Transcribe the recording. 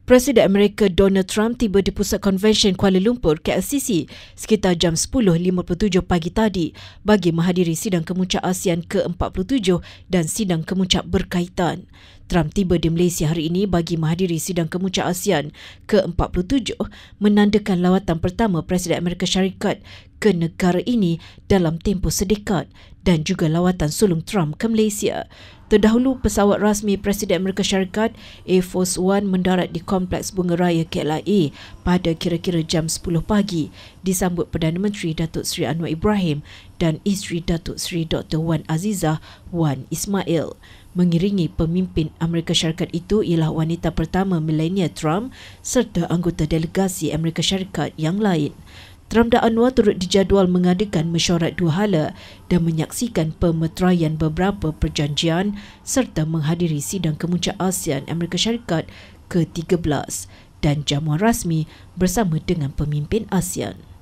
Presiden Amerika Donald Trump tiba di Pusat Konvensyen Kuala Lumpur KLCC sekitar jam 10.57 pagi tadi bagi menghadiri sidang kemuncak ASEAN ke-47 dan sidang kemuncak berkaitan. Trump tiba di Malaysia hari ini bagi menghadiri sidang kemuncak ASEAN ke-47 menandakan lawatan pertama Presiden Amerika Syarikat ke negara ini dalam tempoh sedekad dan juga lawatan sulung Trump ke Malaysia. Terdahulu, pesawat rasmi Presiden Amerika Syarikat Air Force One mendarat di Kompleks Bunga Raya KLIA pada kira-kira jam 10 pagi disambut Perdana Menteri Datuk Seri Anwar Ibrahim dan isteri Datuk Seri Dr. Wan Azizah Wan Ismail. Mengiringi pemimpin Amerika Syarikat itu ialah wanita pertama milenial Trump serta anggota delegasi Amerika Syarikat yang lain. Trump dan Anwar turut dijadual mengadakan mesyuarat dua hala dan menyaksikan pemeteraian beberapa perjanjian serta menghadiri sidang kemuncak ASEAN Amerika Syarikat ke-13 dan jamuan rasmi bersama dengan pemimpin ASEAN.